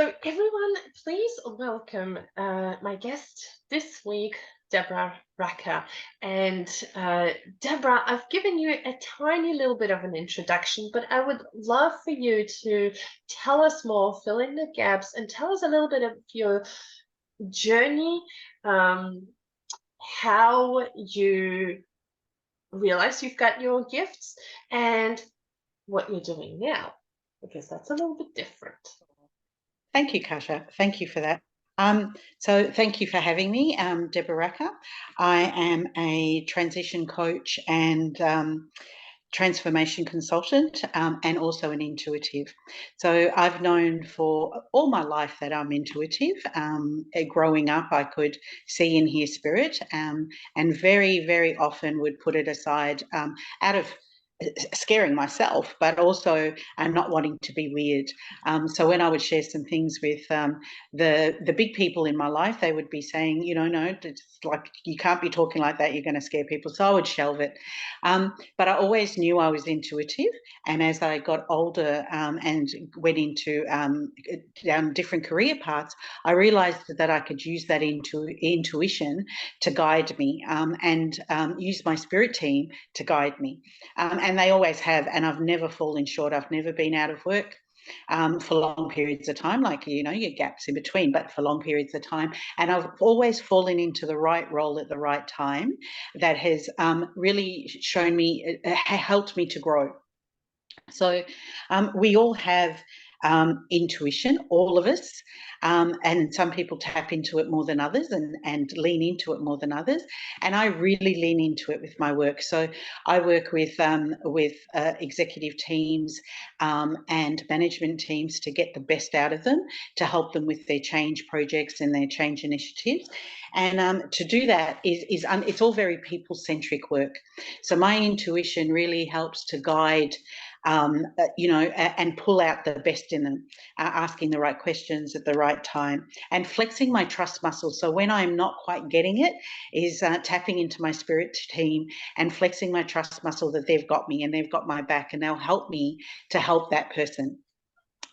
So everyone, please welcome my guest this week, Deb Raca. And Deborah, I've given you a tiny little bit of an introduction, but I would love for you to tell us more, fill in the gaps, and tell us a little bit of your journey, how you realize you've got your gifts, and what you're doing now, because that's a little bit different. Thank you, Kasha. Thank you for that. So thank you for having me, Deb Raca. I am a transition coach and transformation consultant, and also an intuitive. So I've known for all my life that I'm intuitive. Growing up, I could see and hear spirit, and very, very often would put it aside out of scaring myself, but also not wanting to be weird. So when I would share some things with the big people in my life, they would be saying, no, it's like you can't be talking like that. You're going to scare people. So I would shelve it. But I always knew I was intuitive. And as I got older and went into down different career paths, I realized that I could use that intuition to guide me, and use my spirit team to guide me. And they always have, and I've never fallen short. I've never been out of work for long periods of time, like, your gaps in between, but for long periods of time. And I've always fallen into the right role at the right time that has really shown me, helped me to grow. So we all have intuition, all of us, and some people tap into it more than others and lean into it more than others. And I really lean into it with my work. So I work with executive teams and management teams to get the best out of them, to help them with their change projects and their change initiatives. And to do that it's all very people-centric work. So my intuition really helps to guide, and pull out the best in them, asking the right questions at the right time, and flexing my trust muscle. So when I'm not quite getting it, is tapping into my spirit team and flexing my trust muscle that they've got me and they've got my back and they'll help me to help that person.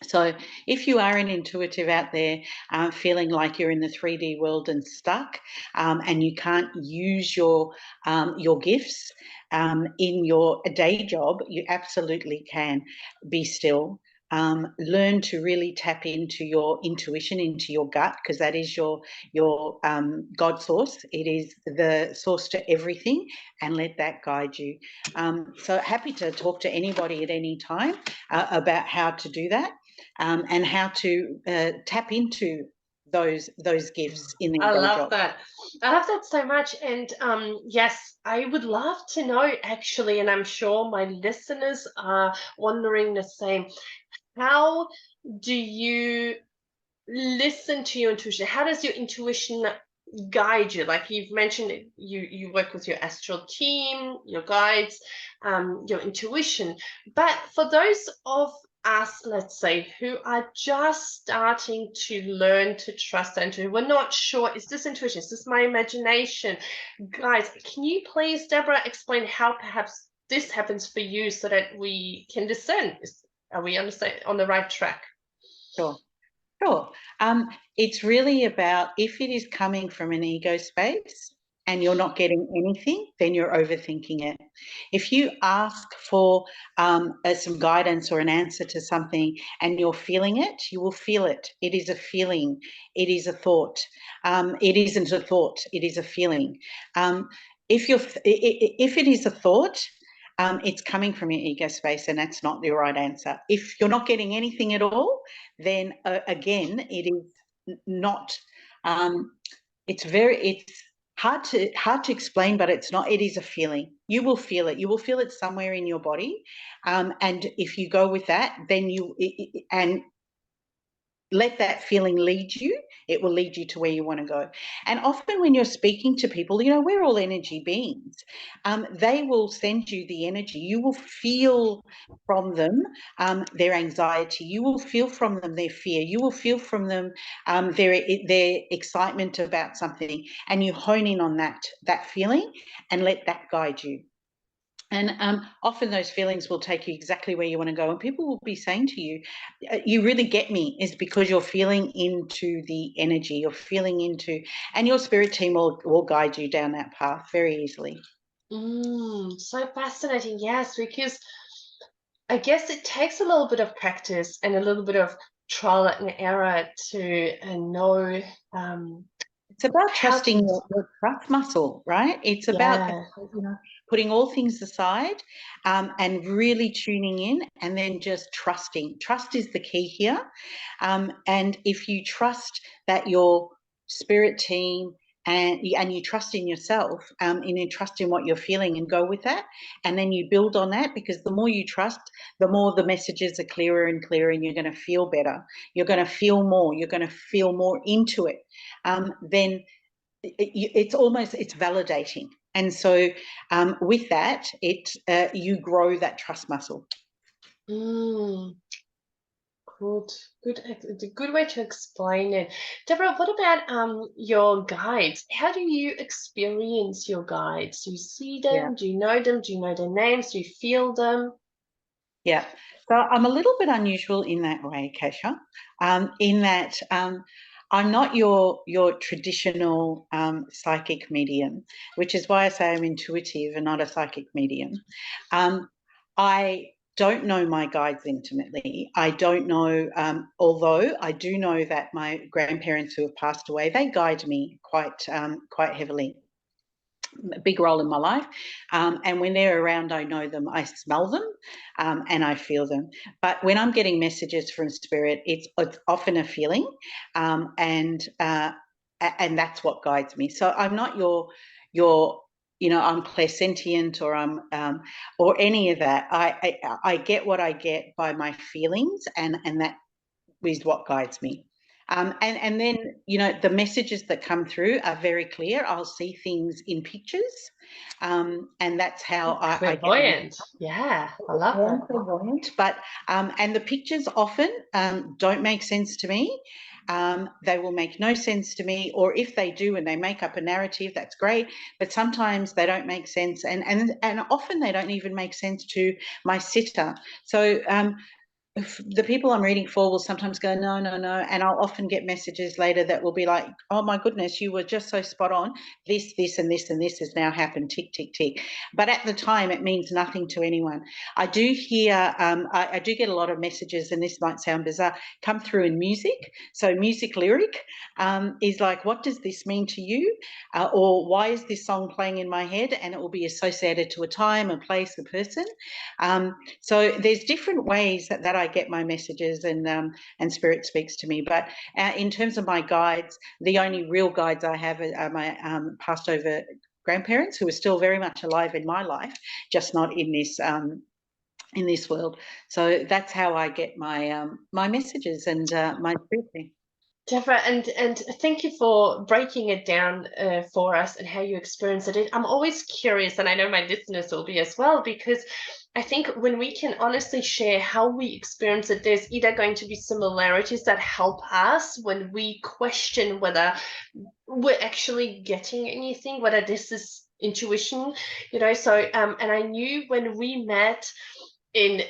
So if you are an intuitive out there, feeling like you're in the 3D world and stuck, and you can't use your gifts in your day job, you absolutely can. Be still. Learn to really tap into your intuition, into your gut, because that is your God source. It is the source to everything, and let that guide you. So happy to talk to anybody at any time about how to do that. And how to tap into those gifts in their day job. I love that so much. And yes, I would love to know, actually, and I'm sure my listeners are wondering the same. How do you listen to your intuition? How does your intuition guide you? Like you've mentioned, you work with your astral team, your guides, your intuition. But for those of us, let's say, who are just starting to learn to trust their intuition, we're not sure, is this intuition, is this my imagination? Guys, can you please, Deborah, explain how perhaps this happens for you so that we can discern? Are we on the right track? Sure. It's really about, if it is coming from an ego space and you're not getting anything, then you're overthinking it. If you ask for some guidance or an answer to something and you're feeling it, you will feel it. It is a feeling. It is a thought. It isn't a thought. It is a feeling. If it is a thought, it's coming from your ego space, and that's not the right answer. If you're not getting anything at all, then again, it is not. It's hard to explain, but it's not. It is a feeling. You will feel it. You will feel it somewhere in your body, and if you go with that, then and let that feeling lead you. It will lead you to where you want to go. And often when you're speaking to people, we're all energy beings. They will send you the energy. You will feel from them their anxiety. You will feel from them their fear. You will feel from them their excitement about something, and you hone in on that feeling and let that guide you. And often those feelings will take you exactly where you want to go. And people will be saying to you, you really get me, is because you're feeling into the energy, you're feeling into, and your spirit team will guide you down that path very easily. So fascinating, yes, because I guess it takes a little bit of practice and a little bit of trial and error to know It's about how trusting to, your trust muscle, right? It's about yeah. putting all things aside and really tuning in, and then just trusting. Trust is the key here. And if you trust that your spirit team and you trust in yourself, and you trust in what you're feeling and go with that, and then you build on that, because the more you trust, the more the messages are clearer and clearer, and you're going to feel better. You're going to feel more. You're going to feel more into it. Then it's validating. And so with that, you grow that trust muscle. Mm, it's a good way to explain it. Deborah, what about your guides? How do you experience your guides? Do you see Yeah. them? Do you know them? Do you know their names? Do you feel them? Yeah. So I'm a little bit unusual in that way, Kasha, in that I'm not your traditional psychic medium, which is why I say I'm intuitive and not a psychic medium. I don't know my guides intimately. I don't know, although I do know that my grandparents who have passed away, they guide me quite heavily. A big role in my life. And when they're around, I know them, I smell them, and I feel them. But when I'm getting messages from spirit, it's often a feeling, and that's what guides me. So I'm not your I'm clairsentient, or I'm or any of that. I get what I get by my feelings, and that is what guides me. And then, the messages that come through are very clear. I'll see things in pictures, and that's how I get my. Clairvoyant. Yeah, I love I am that. clairvoyant, but and the pictures often don't make sense to me. They will make no sense to me, or if they do and they make up a narrative, that's great. But sometimes they don't make sense, and often they don't even make sense to my sitter. So the people I'm reading for will sometimes go, no, no, no. And I'll often get messages later that will be like, oh my goodness, you were just so spot on. This, and this, and this has now happened, tick, tick, tick. But at the time, it means nothing to anyone. I do hear, I do get a lot of messages, and this might sound bizarre, come through in music. So music lyric is like, what does this mean to you? Or why is this song playing in my head? And it will be associated to a time, a place, a person. So there's different ways that I get my messages, and spirit speaks to me. But in terms of my guides, the only real guides I have are my passed over grandparents, who are still very much alive in my life, just not in this world. So that's how I get my my messages and my spirit. Deborah, and thank you for breaking it down for us and how you experience it. I'm always curious, and I know my listeners will be as well, because I think when we can honestly share how we experience it, there's either going to be similarities that help us when we question whether we're actually getting anything, whether this is intuition, So, and I knew when we met in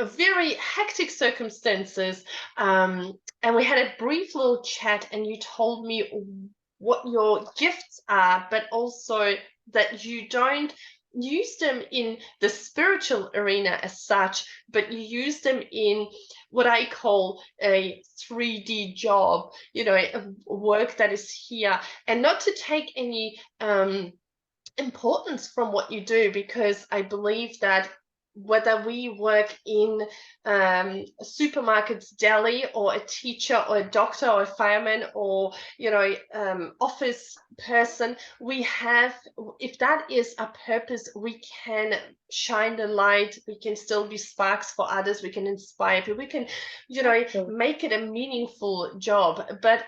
very hectic circumstances, and we had a brief little chat, and you told me what your gifts are, but also that you don't use them in the spiritual arena as such, but you use them in what I call a 3D job, a work that is here, and not to take any importance from what you do, because I believe that whether we work in a supermarket's deli, or a teacher, or a doctor, or a fireman, or office person, we have, if that is a purpose, we can shine the light, we can still be sparks for others, we can inspire people, we can make it a meaningful job. But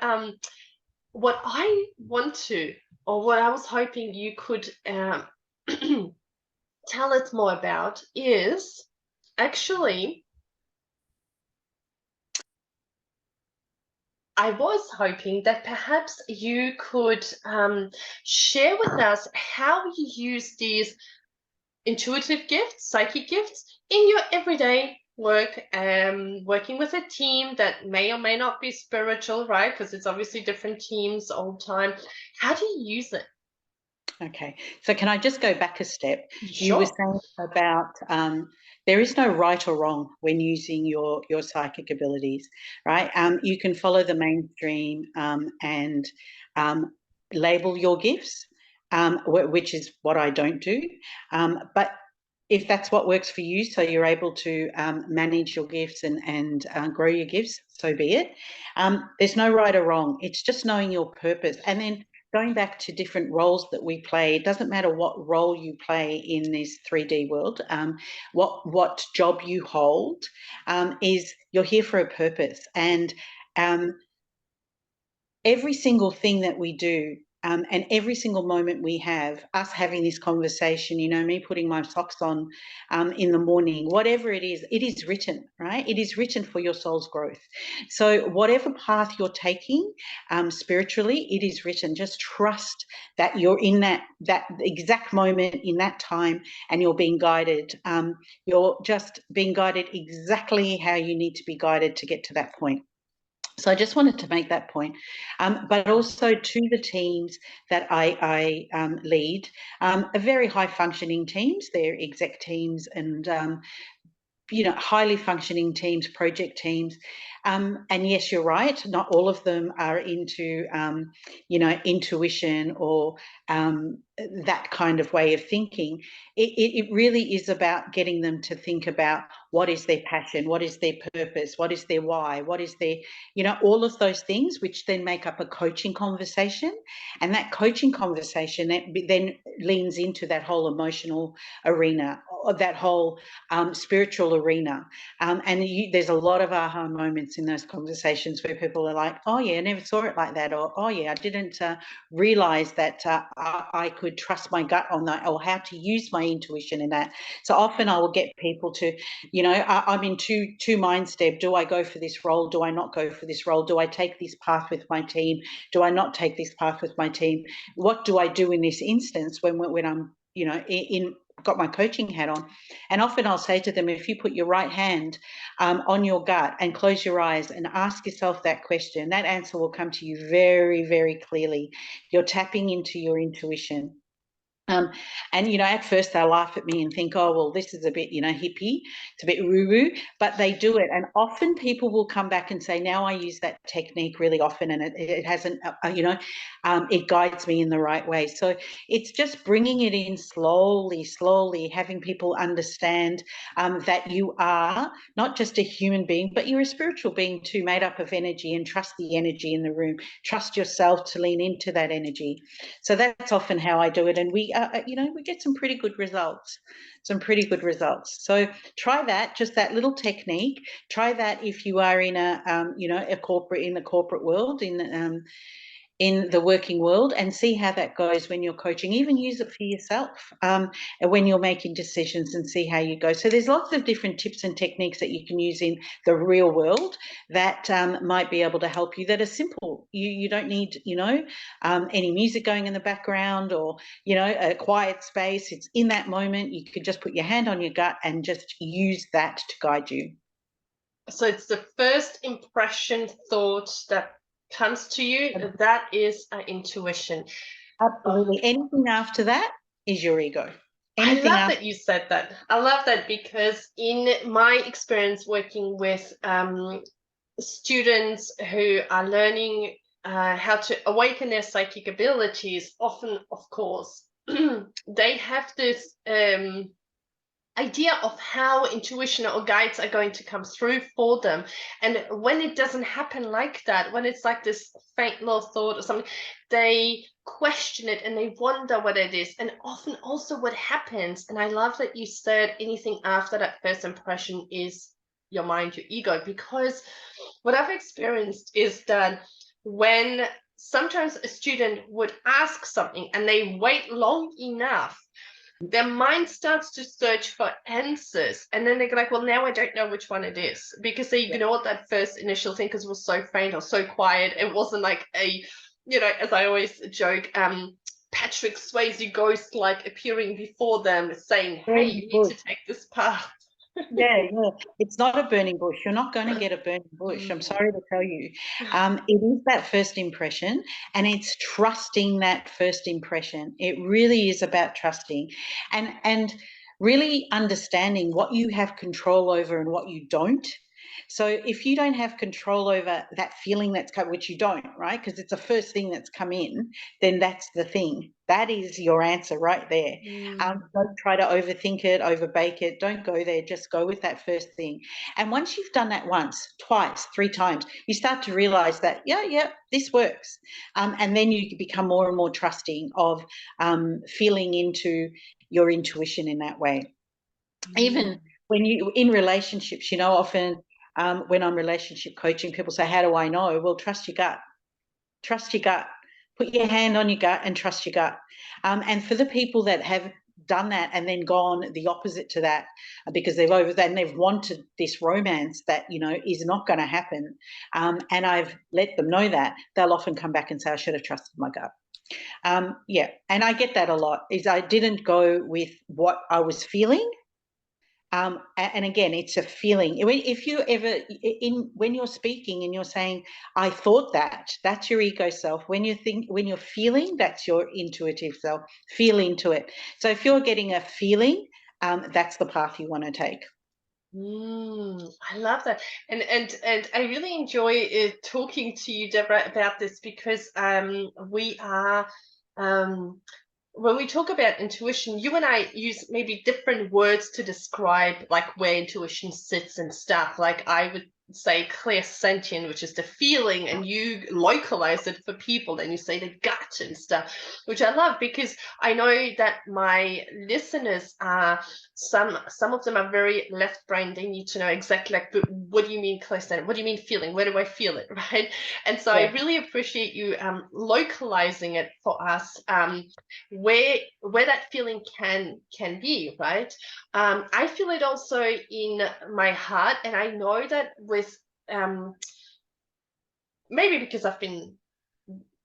what I want to, or what I was hoping you could tell us more about, is actually, I was hoping that perhaps you could share with us how you use these intuitive gifts, psychic gifts in your everyday work, working with a team that may or may not be spiritual, right? Because it's obviously different teams all the time. How do you use it? Okay, so can I just go back a step? You were Sure. saying about there is no right or wrong when using your psychic abilities, right? You can follow the mainstream and label your gifts, which is what I don't do. But if that's what works for you, so you're able to manage your gifts and grow your gifts, so be it. There's no right or wrong. It's just knowing your purpose. And then going back to different roles that we play, it doesn't matter what role you play in this 3D world, what job you hold, is you're here for a purpose. And every single thing that we do, and every single moment we have, us having this conversation, me putting my socks on in the morning, whatever it is written, right? It is written for your soul's growth. So whatever path you're taking spiritually, it is written. Just trust that you're in that exact moment, in that time, and you're being guided. You're just being guided exactly how you need to be guided to get to that point. So I just wanted to make that point, but also to the teams that I lead, are very high functioning teams. They're exec teams and highly functioning teams, project teams. And yes, you're right. Not all of them are into, intuition or that kind of way of thinking. It really is about getting them to think about what is their passion, what is their purpose, what is their why, what is their, all of those things, which then make up a coaching conversation. And that coaching conversation then leans into that whole emotional arena, or that whole spiritual arena. There's a lot of aha moments in those conversations where people are like, oh yeah, I never saw it like that, or oh yeah, I didn't realize that I could trust my gut on that, or how to use my intuition in that. So often I will get people to, I'm in two minds, Deb. Do I go for this role? Do I not go for this role? Do I take this path with my team? Do I not take this path with my team? What do I do in this instance when I'm, got my coaching hat on? And often I'll say to them, if you put your right hand on your gut and close your eyes and ask yourself that question, that answer will come to you very, very clearly. You're tapping into your intuition. And at first they'll laugh at me and think, oh, well, this is a bit, hippie, it's a bit woo-woo, but they do it. And often people will come back and say, now I use that technique really often, and it hasn't, it guides me in the right way. So it's just bringing it in slowly, having people understand that you are not just a human being, but you're a spiritual being too, made up of energy, and trust the energy in the room. Trust yourself to lean into that energy. So that's often how I do it. And we get some pretty good results. So try that, just that little technique. Try that if you are in the corporate world, in the working world, and see how that goes when you're coaching. Even use it for yourself when you're making decisions, and see how you go. So there's lots of different tips and techniques that you can use in the real world that might be able to help you, that are simple. You don't need any music going in the background, or a quiet space. It's in that moment. You could just put your hand on your gut and just use that to guide you. So it's the first impression thought that comes to you. That is intuition. Absolutely. Anything after that is your ego. I Anything love after. that you said that. I love that, because in my experience working with students who are learning how to awaken their psychic abilities, often, of course, they have this idea of how intuition or guides are going to come through for them. And when it doesn't happen like that, when it's like this faint little thought or something, they question it and they wonder what it is. And often also what happens, and I love that you said anything after that first impression is your mind, your ego, because what I've experienced is that when sometimes a student would ask something and they wait long enough, their mind starts to search for answers, and then they're like, well, now I don't know which one it is, because they ignored that first initial thing because it was so faint or so quiet. It wasn't like a, as I always joke, Patrick Swayze ghost like appearing before them saying, hey, Burning you need to bush. take this path. Yeah, yeah. It's not a burning bush. You're not going to get a burning bush. I'm Mm. sorry to tell you. It is that first impression, and it's trusting that first impression. It really is about trusting, and really understanding what you have control over and what you don't. So if you don't have control over that feeling that's come, which you don't, right? Because it's the first thing that's come in, then that's the thing. That is your answer right there. Mm. Don't try to overthink it, overbake it. Don't go there. Just go with that first thing. And once you've done that once, twice, three times, you start to realize that, yeah, this works. And then you become more and more trusting of feeling into your intuition in that way. Even Mm. when you in relationships, often when I'm relationship coaching, people say, how do I know? Well, trust your gut. Trust your gut. Put your hand on your gut and trust your gut. And for the people that have done that and then gone the opposite to that, because they've wanted this romance that is not going to happen, and I've let them know that, they'll often come back and say, I should have trusted my gut. Yeah, and I get that a lot. Is I didn't go with what I was feeling. And again, it's a feeling. If you ever when you're speaking and you're saying, "I thought that," that's your ego self. When you're feeling, that's your intuitive self. Feel into it. So if you're getting a feeling, that's the path you want to take. I love that, and I really enjoy talking to you, Deborah, about this because we are when we talk about intuition, you and I use maybe different words to describe like where intuition sits and stuff. Like I would say clairsentient, which is the feeling, and you localize it for people, and you say the gut and stuff, which I love because I know that my listeners are some of them are very left brain. They need to know exactly like, but what do you mean clairsentient? What do you mean feeling? Where do I feel it, right? And so I Yeah. really appreciate you localizing it for us. Where that feeling can be, right? I feel it also in my heart, and I know that with maybe because I've been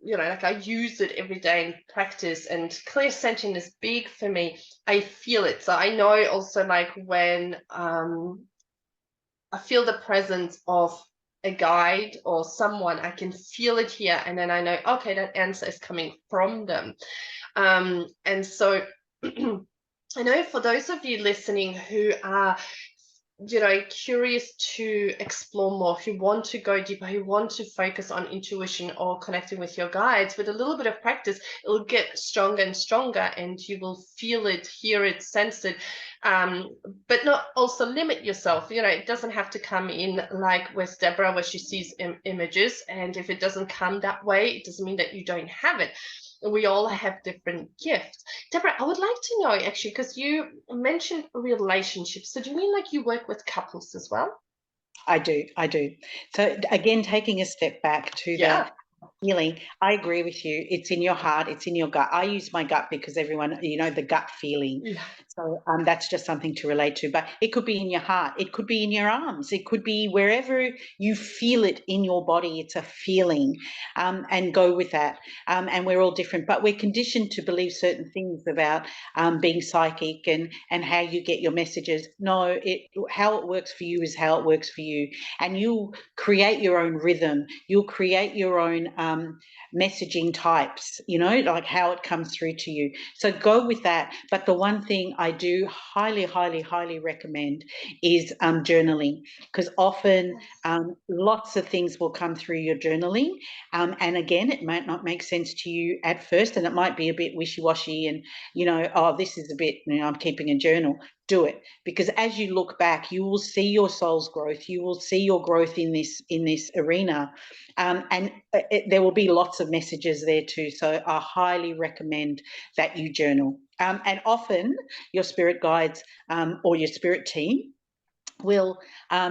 like I use it every day in practice, and clear sentient is big for me. I feel it, so I know also like when I feel the presence of a guide or someone, I can feel it here, and then I know, okay, that answer is coming from them. And so I know for those of you listening who are, curious to explore more, who want to go deeper, who want to focus on intuition or connecting with your guides, with a little bit of practice, it will get stronger and stronger, and you will feel it, hear it, sense it. But not also limit yourself. It doesn't have to come in like with Deborah, where she sees images, and if it doesn't come that way, it doesn't mean that you don't have it. We all have different gifts. Deborah, I would like to know actually, because you mentioned relationships. So do you mean like you work with couples as well? I do. I do. So again, taking a step back to the Yeah. feeling, I agree with you. It's in your heart, it's in your gut. I use my gut because everyone, the gut feeling. Yeah. So that's just something to relate to. But it could be in your heart, it could be in your arms, it could be wherever you feel it in your body. It's a feeling, and go with that. And we're all different, but we're conditioned to believe certain things about being psychic and how you get your messages. No, how it works for you is how it works for you, and you'll create your own rhythm. You'll create your own messaging types, like how it comes through to you. So go with that. But the one thing I do highly, highly, highly recommend is journaling, because often lots of things will come through your journaling. And again, it might not make sense to you at first, and it might be a bit wishy-washy and, oh, this is a bit, I'm keeping a journal. Do it, because as you look back, you will see your soul's growth. You will see your growth in this arena, and there will be lots of messages there too. So I highly recommend that you journal. And often your spirit guides or your spirit team will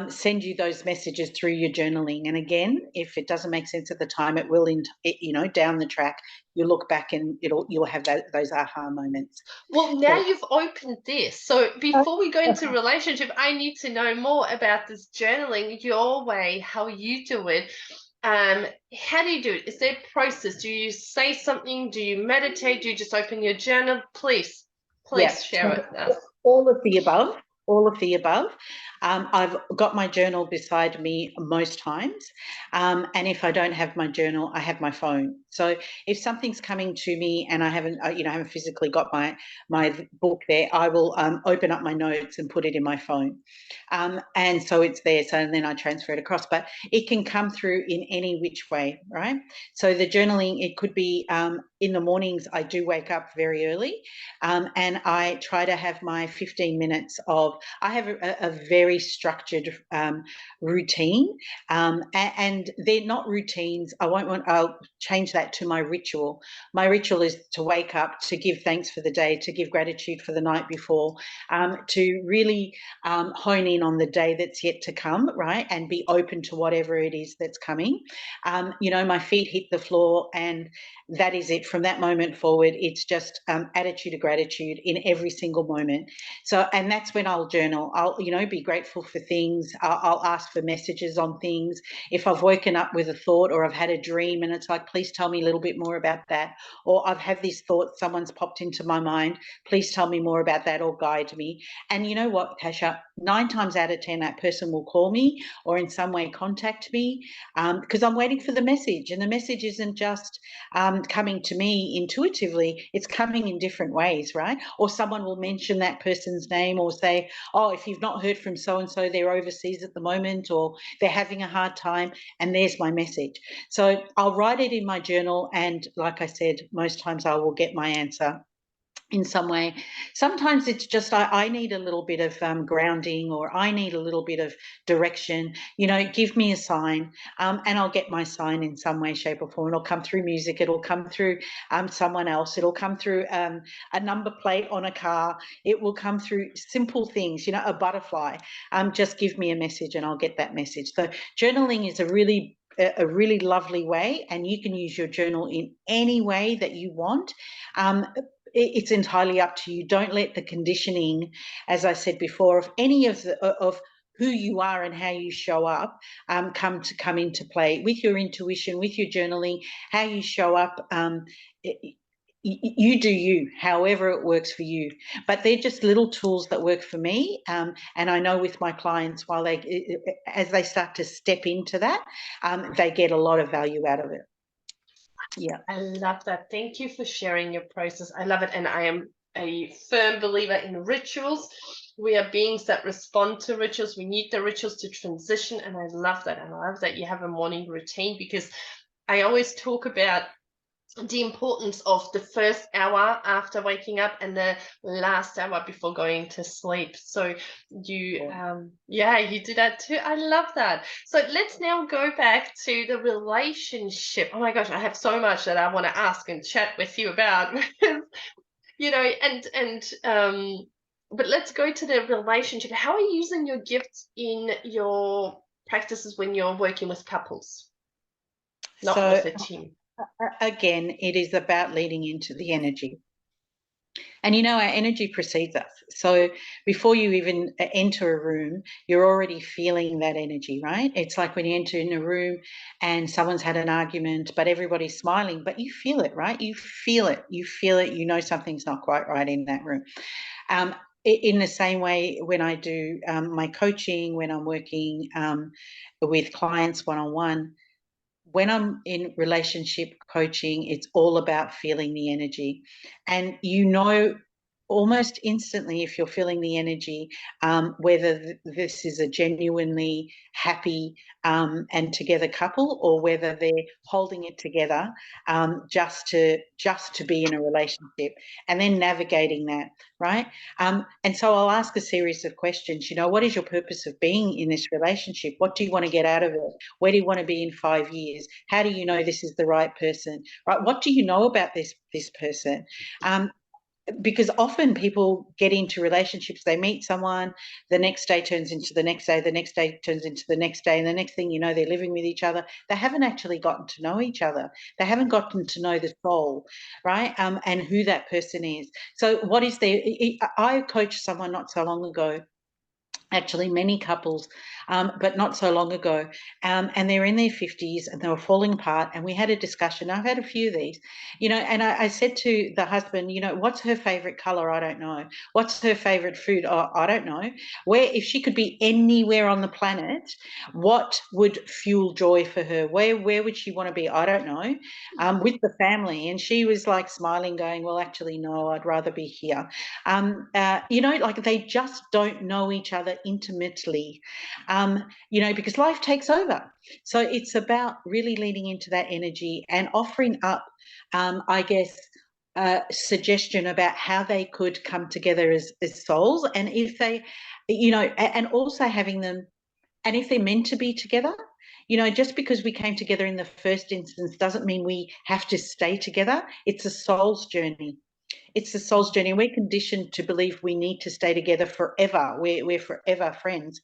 send you those messages through your journaling. And again, if it doesn't make sense at the time, it will, down the track, you look back and you'll have those aha moments. Well, now So, you've opened this. So before we go into relationship, I need to know more about this journaling, your way, how you do it. How do you do it? Is there a process? Do you say something? Do you meditate? Do you just open your journal? Please Yeah, share it with us. all of the above. All of the above. I've got my journal beside me most times, and if I don't have my journal, I have my phone. So if something's coming to me and I haven't, I haven't physically got my book there, I will open up my notes and put it in my phone, and so it's there. So then I transfer it across, but it can come through in any which way, right? So the journaling, it could be in the mornings. I do wake up very early, and I try to have my 15 minutes of. I have a very structured routine, and they're not routines. I'll change that to my ritual. My ritual is to wake up, to give thanks for the day, to give gratitude for the night before, to really hone in on the day that's yet to come, right, and be open to whatever it is that's coming. My feet hit the floor, and that is it. From that moment forward, it's just attitude of gratitude in every single moment. So, and that's when I'll journal. I'll, be grateful for things. I'll ask for messages on things. If I've woken up with a thought or I've had a dream and it's like, please tell me a little bit more about that. Or I've had this thought, someone's popped into my mind, please tell me more about that or guide me. And you know what, Kasha, 9 times out of 10, that person will call me or in some way contact me, because I'm waiting for the message. And the message isn't just coming to me intuitively, it's coming in different ways, right? Or someone will mention that person's name or say, oh, if you've not heard from so-and-so, they're overseas at the moment or they're having a hard time, and there's my message. So I'll write it in my journal, and like I said, most times I will get my answer in some way. Sometimes it's just I need a little bit of grounding, or I need a little bit of direction. Give me a sign, and I'll get my sign in some way, shape, or form. It'll come through music. It'll come through someone else. It'll come through a number plate on a car. It will come through simple things. A butterfly. Just give me a message, and I'll get that message. So journaling is a really lovely way, and you can use your journal in any way that you want. It's entirely up to you. Don't let the conditioning, as I said before, of any of who you are and how you show up come into play with your intuition, with your journaling, how you show up. You do you, however it works for you. But they're just little tools that work for me. And I know with my clients, as they start to step into that, they get a lot of value out of it. Yeah. I love that. Thank you for sharing your process. I love it. And I am a firm believer in rituals. We are beings that respond to rituals. We need the rituals to transition. And I love that. And I love that you have a morning routine, because I always talk about the importance of the first hour after waking up and the last hour before going to sleep. So you you do that too. I love that. So let's now go back to the relationship. Oh my gosh, I have so much that I want to ask and chat with you about. But let's go to the relationship. How are you using your gifts in your practices when you're working with couples, not with a team? Again, it is about leading into the energy. And our energy precedes us. So before you even enter a room, you're already feeling that energy, right? It's like when you enter in a room and someone's had an argument, but everybody's smiling, but you feel it, right? You feel it. You feel it. You know something's not quite right in that room. In the same way, when I do my coaching, when I'm working with clients one-on-one, when I'm in relationship coaching, it's all about feeling the energy. And almost instantly, if you're feeling the energy, whether this is a genuinely happy and together couple, or whether they're holding it together just to be in a relationship, and then navigating that, right? And so I'll ask a series of questions. What is your purpose of being in this relationship? What do you want to get out of it? Where do you want to be in 5 years? How do you know this is the right person? Right? What do you know about this person? Because often people get into relationships, they meet someone, the next day turns into the next day, the next day turns into the next day, and the next thing you know, they're living with each other. They haven't actually gotten to know each other. They haven't gotten to know the soul, right? And who that person is. So what is there? I coached someone not so long ago. Actually, many couples but not so long ago. And they're in their 50s and they were falling apart. And we had a discussion. I've had a few of these, and I said to the husband, what's her favorite color? I don't know. What's her favorite food? Oh, I don't know. If she could be anywhere on the planet, what would fuel joy for her? Where would she want to be? I don't know. With the family. And she was like smiling, going, well, actually, no, I'd rather be here. Like they just don't know each other intimately, because life takes over. So it's about really leaning into that energy and offering up, I guess, suggestion about how they could come together as souls. And if they, and also having them, and if they're meant to be together, just because we came together in the first instance doesn't mean we have to stay together. It's a soul's journey. It's the soul's journey. We're conditioned to believe we need to stay together forever. We're forever friends.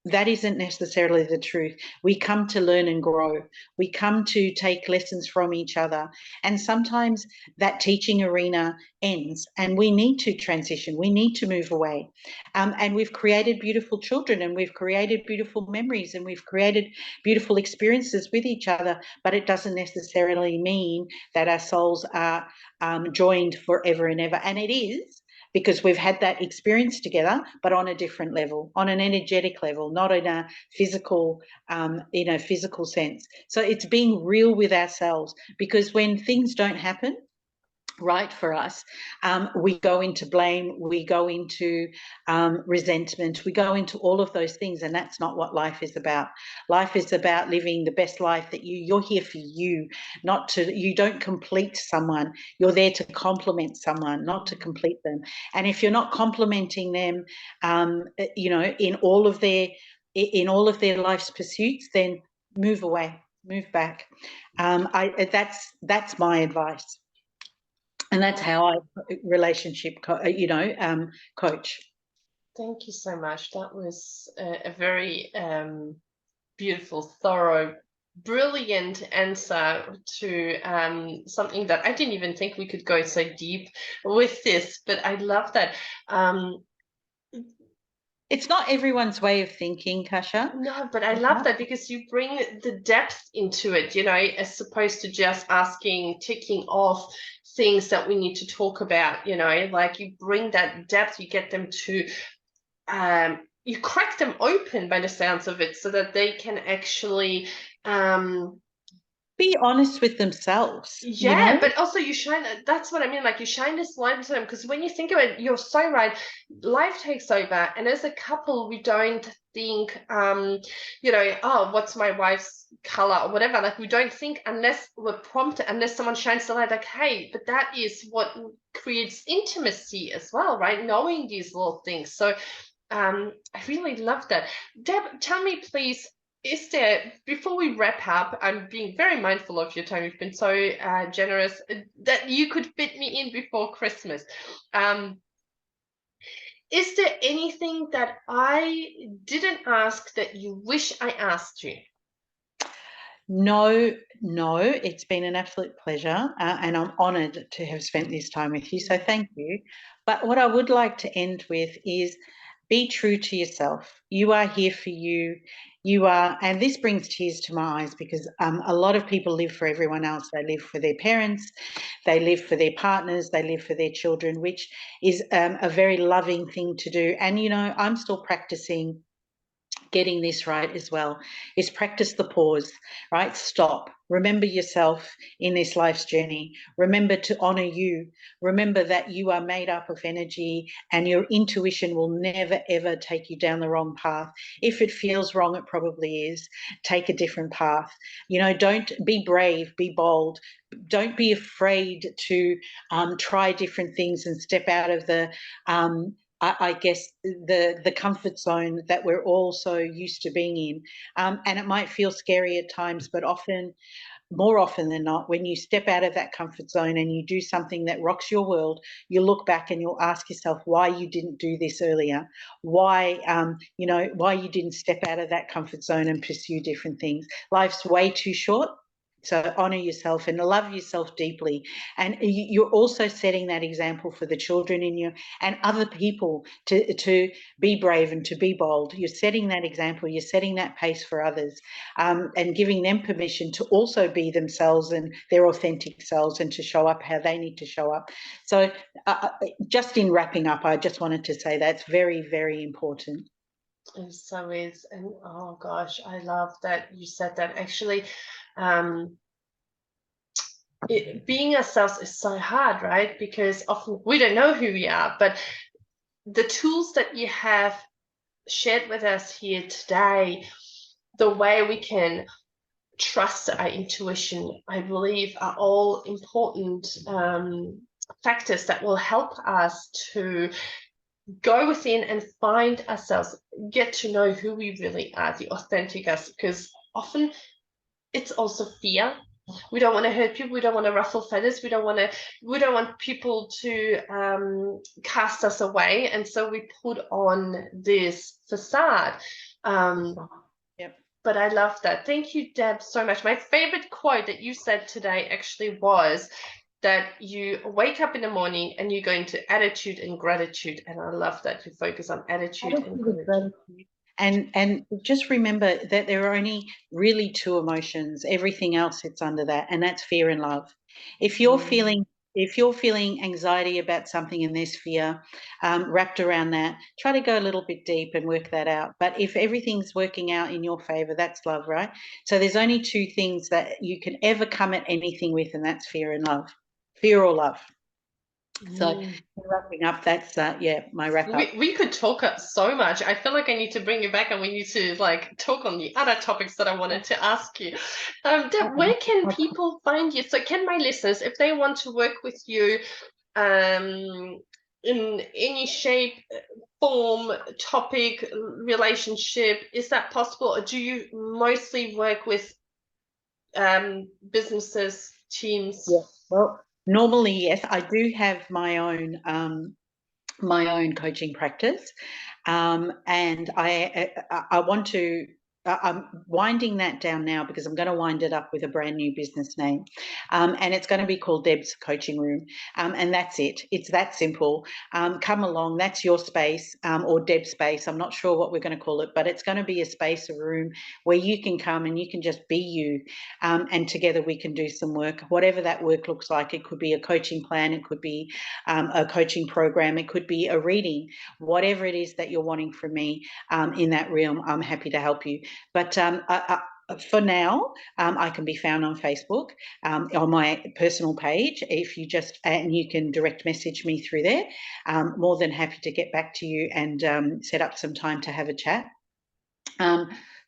That isn't necessarily the truth. We come to learn and grow. We come to take lessons from each other. And sometimes that teaching arena ends and we need to transition. We need to move away. And we've created beautiful children and we've created beautiful memories and we've created beautiful experiences with each other. But it doesn't necessarily mean that our souls are joined forever and ever. And it is, because we've had that experience together, but on a different level, on an energetic level, not in a physical, physical sense. So it's being real with ourselves, because when things don't happen right for us, we go into blame, we go into resentment, we go into all of those things, and that's not what life is about. Life is about living the best life that you're here for you, not to, you don't complete someone, you're there to complement someone, not to complete them. And if you're not complementing them, in all of their life's pursuits, then move away, move back. That's my advice. And that's how I relationship, coach. Thank you so much. That was a very beautiful, thorough, brilliant answer to something that I didn't even think we could go so deep with this, but I love that. It's not everyone's way of thinking, Kasha. No, but I love that because you bring the depth into it, as opposed to just ticking off things that we need to talk about, like you bring that depth, you get them to, you crack them open by the sounds of it so that they can actually be honest with themselves. Yeah, but also you shine, that's what I mean, like you shine this light into them, because when you think about it, you're so right, life takes over, and as a couple we don't think oh, what's my wife's color or whatever, like we don't think unless we're prompted, unless someone shines the light, like, hey, but that is what creates intimacy as well, right? Knowing these little things. So I really love that. Deb, tell me please, is there, before we wrap up, I'm being very mindful of your time, you've been so generous that you could fit me in before Christmas. Is there anything that I didn't ask that you wish I asked you? No, it's been an absolute pleasure, and I'm honoured to have spent this time with you, so thank you. But what I would like to end with is, be true to yourself. You are here for you. You are, and this brings tears to my eyes, because a lot of people live for everyone else. They live for their parents, they live for their partners, they live for their children, which is a very loving thing to do. And, I'm still practicing getting this right as well, is practice the pause, right? Stop. Remember yourself in this life's journey. Remember to honor you. Remember that you are made up of energy, and your intuition will never, ever take you down the wrong path. If it feels wrong, it probably is. Take a different path. Don't be brave, be bold. Don't be afraid to try different things and step out of the I guess the comfort zone that we're all so used to being in. And it might feel scary at times, but more often than not, when you step out of that comfort zone and you do something that rocks your world, you look back and you'll ask yourself why you didn't do this earlier, why you didn't step out of that comfort zone and pursue different things. Life's way too short So honor yourself and love yourself deeply. And you're also setting that example for the children in you and other people to be brave and to be bold. You're setting that example, you're setting that pace for others, and giving them permission to also be themselves and their authentic selves and to show up how they need to show up. So just in wrapping up, I just wanted to say that's very, very important. It so is. And oh gosh, I love that you said that. Actually, being ourselves is so hard, right? Because often we don't know who we are, but the tools that you have shared with us here today, the way we can trust our intuition, I believe, are all important factors that will help us to go within and find ourselves, get to know who we really are, the authentic us, because often it's also fear. We don't want to hurt people. We don't want to ruffle feathers. We don't want people to cast us away. And so we put on this facade. Yep. But I love that. Thank you, Deb, so much. My favorite quote that you said today actually was that you wake up in the morning and you go into attitude and gratitude. And I love that you focus on attitude and gratitude. And just remember that there are only really two emotions. Everything else sits under that, and that's fear and love. If you're feeling anxiety about something and there's fear wrapped around that, try to go a little bit deep and work that out. But if everything's working out in your favor, that's love, right? So there's only two things that you can ever come at anything with, and that's fear and love. Fear or love. So wrapping up, that's my wrap up. We could talk so much. I feel like I need to bring you back and we need to like talk on the other topics that I wanted to ask you. Deb, where can people find you? So can my listeners, if they want to work with you in any shape, form, topic, relationship, is that possible? Or do you mostly work with businesses, teams? Yeah. Well, normally, yes, I do have my own coaching practice, and I want to. I'm winding that down now because I'm going to wind it up with a brand new business name, and it's going to be called Deb's Coaching Room, and that's it. It's that simple. Come along. That's your space, or Deb's space. I'm not sure what we're going to call it, but it's going to be a space, a room where you can come and you can just be you, and together we can do some work. Whatever that work looks like, it could be a coaching plan, it could be a coaching program, it could be a reading, whatever it is that you're wanting from me in that realm, I'm happy to help you. But for now, I can be found on Facebook on my personal page. If you and you can direct message me through there. More than happy to get back to you and set up some time to have a chat.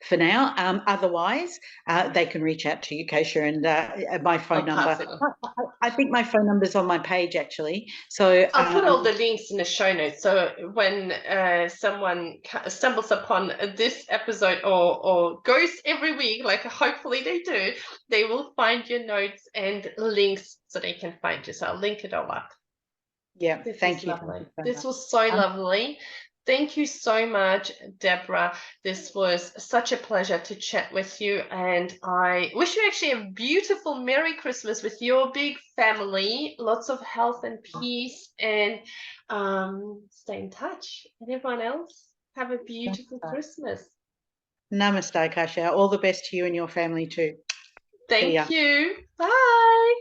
For now, otherwise, they can reach out to you, Kosha, and my phone number. I think my phone number is on my page, actually. So I'll put all the links in the show notes. So when someone stumbles upon this episode or goes every week, like hopefully they do, they will find your notes and links so they can find you. So I'll link it all up. Yeah, thank you. Lovely. This was so lovely. Thank you so much, Deborah. This was such a pleasure to chat with you, and I wish you actually a beautiful Merry Christmas with your big family. Lots of health and peace, and stay in touch. And everyone else, have a beautiful Christmas. Namaste, Kasha. All the best to you and your family too. Thank you. Bye.